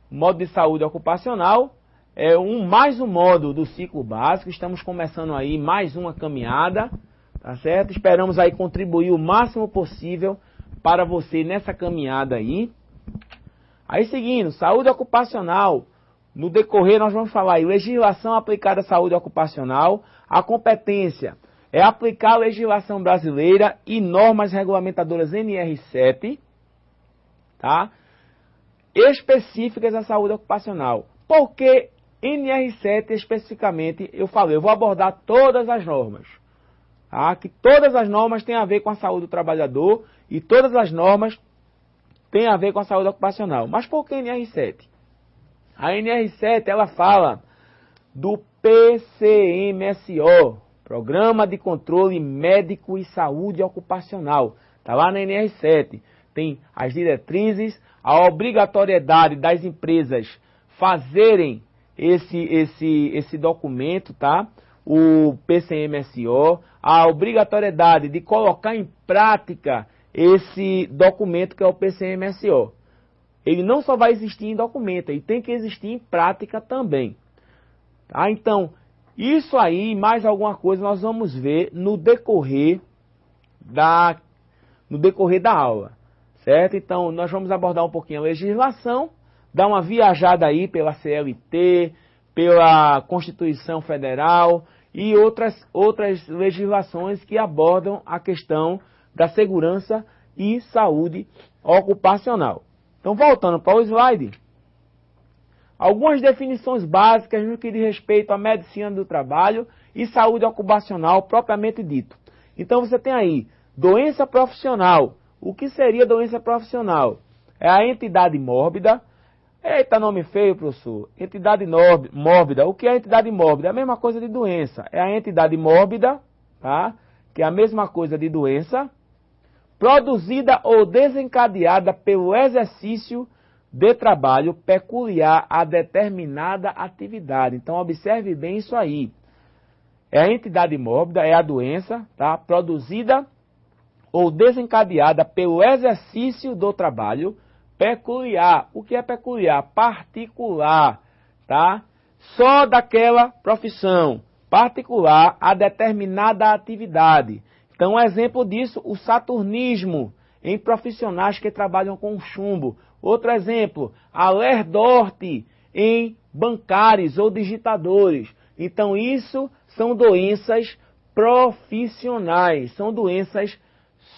módulo de saúde ocupacional, é mais um módulo do ciclo básico. Estamos começando aí mais uma caminhada, tá certo? Esperamos aí contribuir o máximo possível para você nessa caminhada aí. Aí seguindo, saúde ocupacional. No decorrer nós vamos falar aí, legislação aplicada à saúde ocupacional. A competência é aplicar a legislação brasileira e normas regulamentadoras NR7, tá? Específicas à saúde ocupacional. Por que NR7 especificamente? Eu vou abordar todas as normas, tá? Que todas as normas têm a ver com a saúde do trabalhador e todas as normas têm a ver com a saúde ocupacional. Mas por que NR7? A NR7 ela fala do PCMSO, Programa de Controle Médico e Saúde Ocupacional. Está lá na NR7. Tem as diretrizes, a obrigatoriedade das empresas fazerem esse documento, tá? O PCMSO, a obrigatoriedade de colocar em prática esse documento que é o PCMSO. Ele não só vai existir em documento, ele tem que existir em prática também. Tá? Então, isso aí, mais alguma coisa, nós vamos ver no decorrer da aula. Certo? Então, nós vamos abordar um pouquinho a legislação, dar uma viajada aí pela CLT, pela Constituição Federal e outras legislações que abordam a questão da segurança e saúde ocupacional. Então, voltando para o slide, algumas definições básicas no que diz respeito à medicina do trabalho e saúde ocupacional propriamente dito. Então, você tem aí doença profissional. O que seria doença profissional? É a entidade mórbida. Eita, nome feio, professor. Entidade mórbida. O que é entidade mórbida? É a mesma coisa de doença. É a entidade mórbida, tá? Que é a mesma coisa de doença, produzida ou desencadeada pelo exercício de trabalho peculiar a determinada atividade. Então, observe bem isso aí. É a entidade mórbida, é a doença, tá? Produzida ou desencadeada pelo exercício do trabalho peculiar. O que é peculiar? Particular, tá? Só daquela profissão, particular a determinada atividade. Então, um exemplo disso, o saturnismo em profissionais que trabalham com chumbo. Outro exemplo, a lerdorte em bancários ou digitadores. Então, isso são doenças profissionais, são doenças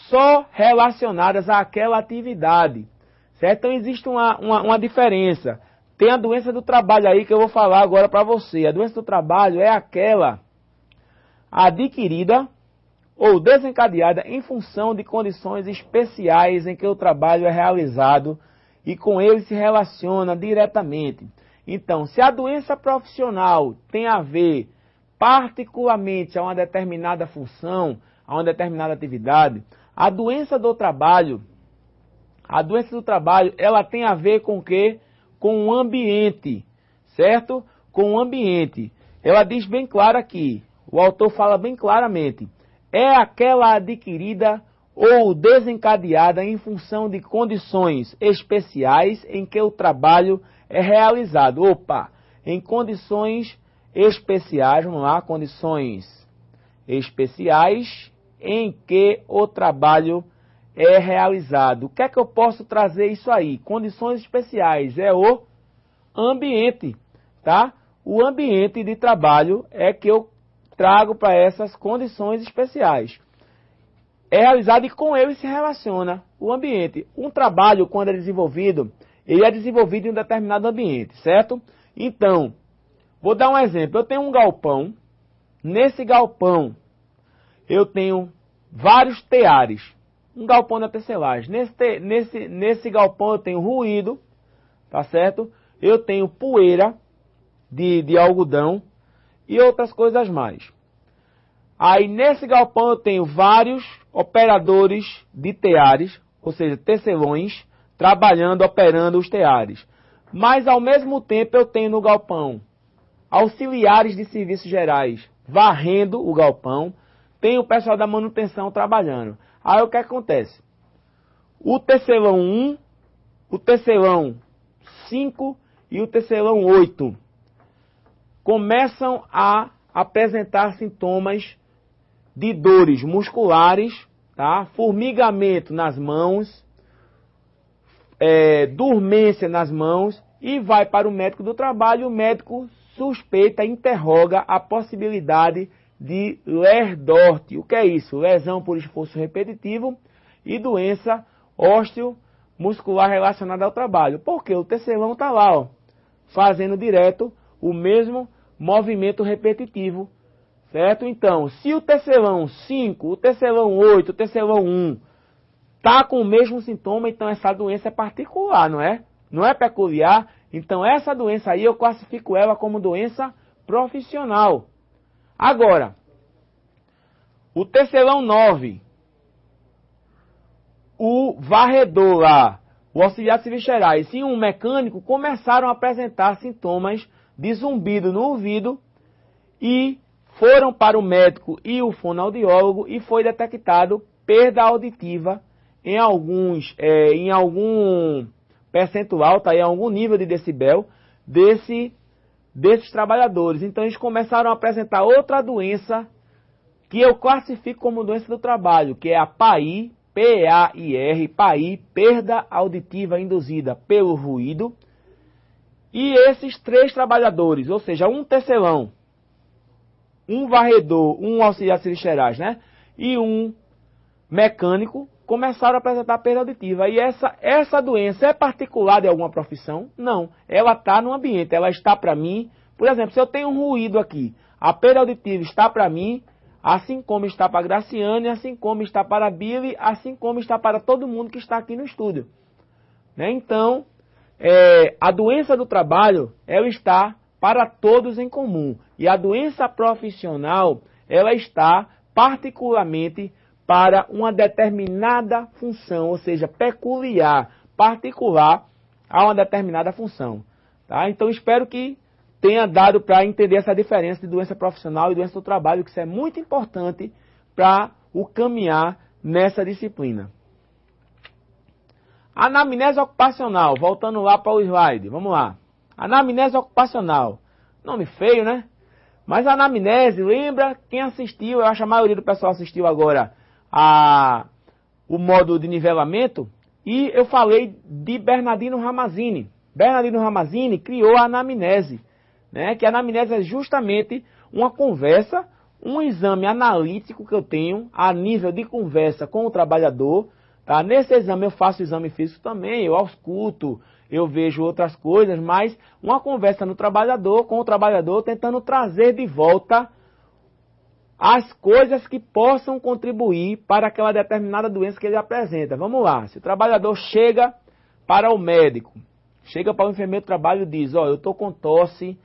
só relacionadas àquela atividade. Certo? Então, existe uma diferença. Tem a doença do trabalho aí que eu vou falar agora para você. A doença do trabalho é aquela adquirida ou desencadeada em função de condições especiais em que o trabalho é realizado e com ele se relaciona diretamente. Então, se a doença profissional tem a ver particularmente a uma determinada função, a uma determinada atividade, a doença do trabalho, ela tem a ver com o quê? Com o ambiente, certo? Com o ambiente. Ela diz bem claro aqui, o autor fala bem claramente, é aquela adquirida ou desencadeada em função de condições especiais em que o trabalho é realizado. Em condições especiais, vamos lá, condições especiais em que o trabalho é realizado. O que é que eu posso trazer isso aí? Condições especiais é o ambiente, tá? O ambiente de trabalho é que eu trago para essas condições especiais. É realizado e com ele se relaciona o ambiente. Um trabalho, quando é desenvolvido, ele é desenvolvido em um determinado ambiente, certo? Então, vou dar um exemplo. Eu tenho um galpão. Nesse galpão, eu tenho vários teares. Um galpão da tecelagem. Nesse galpão eu tenho ruído, tá certo? Eu tenho poeira de algodão e outras coisas mais. Aí nesse galpão eu tenho vários operadores de teares, ou seja, tecelões, trabalhando, operando os teares. Mas ao mesmo tempo eu tenho no galpão auxiliares de serviços gerais varrendo o galpão, tem o pessoal da manutenção trabalhando. Aí o que acontece? O tecelão 1, o tecelão 5 e o tecelão 8 começam a apresentar sintomas de dores musculares, tá? Formigamento nas mãos, dormência nas mãos, e vai para o médico do trabalho. O médico suspeita, interroga a possibilidade de LER-DORT. O que é isso? Lesão por esforço repetitivo e doença osteomuscular relacionada ao trabalho. Porque o tecelão está lá, ó, fazendo direto o mesmo movimento repetitivo, certo? Então, se o tecelão 5, o tecelão 8, o tecelão 1 está com o mesmo sintoma, então essa doença é particular, não é? Não é peculiar. Então essa doença aí eu classifico ela como doença profissional. Agora, o tecelão 9, o varredor lá, o auxiliar de serviços gerais e um mecânico começaram a apresentar sintomas de zumbido no ouvido e foram para o médico e o fonoaudiólogo e foi detectado perda auditiva em algum percentual, tá, em algum nível de decibel desses trabalhadores. Então eles começaram a apresentar outra doença que eu classifico como doença do trabalho, que é a PAI, P-A-I-R, PAI, perda auditiva induzida pelo ruído. E esses 3 trabalhadores, ou seja, um tecelão, um varredor, um auxiliar de serviços gerais, né, e um mecânico, começaram a apresentar perda auditiva. E essa doença é particular de alguma profissão? Não. Ela está no ambiente, ela está para mim. Por exemplo, se eu tenho um ruído aqui, a perda auditiva está para mim, assim como está para a Graciane, assim como está para a Billy, assim como está para todo mundo que está aqui no estúdio. Né? Então, a doença do trabalho, ela está para todos em comum. E a doença profissional, ela está particularmente para uma determinada função, ou seja, peculiar, particular a uma determinada função. Tá? Então, espero que tenha dado para entender essa diferença de doença profissional e doença do trabalho, que isso é muito importante para o caminhar nessa disciplina. Anamnese ocupacional, voltando lá para o slide, vamos lá. Anamnese ocupacional, nome feio, né? Mas a anamnese, lembra quem assistiu, eu acho que a maioria do pessoal assistiu agora o módulo de nivelamento, e eu falei de Bernardino Ramazzini. Bernardino Ramazzini criou a anamnese, né? Que a anamnese é justamente uma conversa, um exame analítico que eu tenho a nível de conversa com o trabalhador. Tá? Nesse exame eu faço exame físico também, eu ausculto, eu vejo outras coisas, mas uma conversa no trabalhador, com o trabalhador, tentando trazer de volta as coisas que possam contribuir para aquela determinada doença que ele apresenta. Vamos lá, se o trabalhador chega para o médico, chega para o enfermeiro do trabalho e diz, ó, eu estou com tosse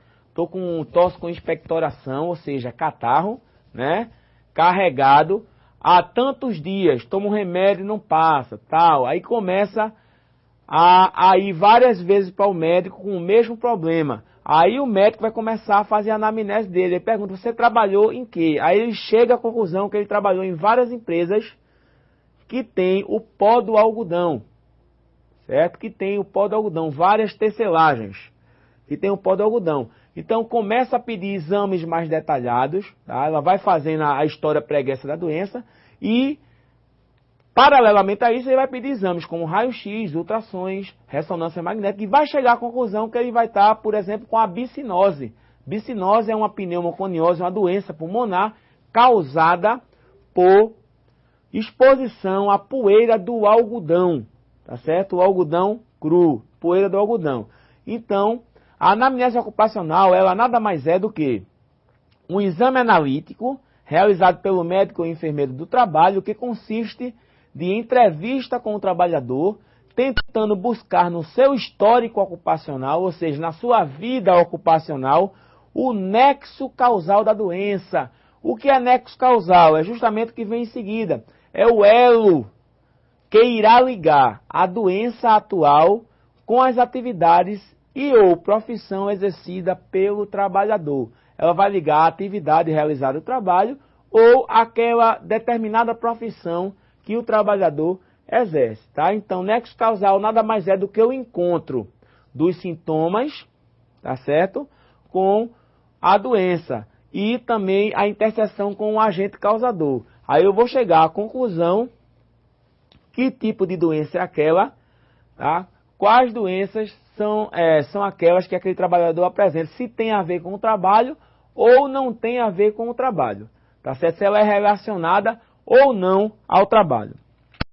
com expectoração, ou seja, catarro, né, carregado, há tantos dias, tomo um remédio e não passa, tal. Aí começa a ir várias vezes para o médico com o mesmo problema. Aí o médico vai começar a fazer a anamnese dele. Ele pergunta, você trabalhou em quê? Aí ele chega à conclusão que ele trabalhou em várias empresas que tem o pó do algodão, certo? Que tem o pó do algodão, várias tecelagens que tem o pó do algodão. Então começa a pedir exames mais detalhados, tá? Ela vai fazendo a história pregressa da doença e, paralelamente a isso, ele vai pedir exames como raio-x, ultrassons, ressonância magnética, e vai chegar à conclusão que ele vai estar, por exemplo, com a bicinose. Bicinose é uma pneumoconiose, uma doença pulmonar causada por exposição à poeira do algodão, tá certo? O algodão cru, poeira do algodão. Então, a anamnese ocupacional, ela nada mais é do que um exame analítico realizado pelo médico ou enfermeiro do trabalho, que consiste de entrevista com o trabalhador, tentando buscar no seu histórico ocupacional, ou seja, na sua vida ocupacional, o nexo causal da doença. O que é nexo causal? É justamente o que vem em seguida. É o elo que irá ligar a doença atual com as atividades e ou profissão exercida pelo trabalhador. Ela vai ligar a atividade realizada no trabalho ou aquela determinada profissão que o trabalhador exerce. Tá? Então, nexo causal nada mais é do que o encontro dos sintomas, tá certo? Com a doença e também a interseção com o agente causador. Aí eu vou chegar à conclusão que tipo de doença é aquela, tá? Quais doenças são aquelas que aquele trabalhador apresenta, se tem a ver com o trabalho ou não tem a ver com o trabalho, tá certo? Se ela é relacionada ou não ao trabalho.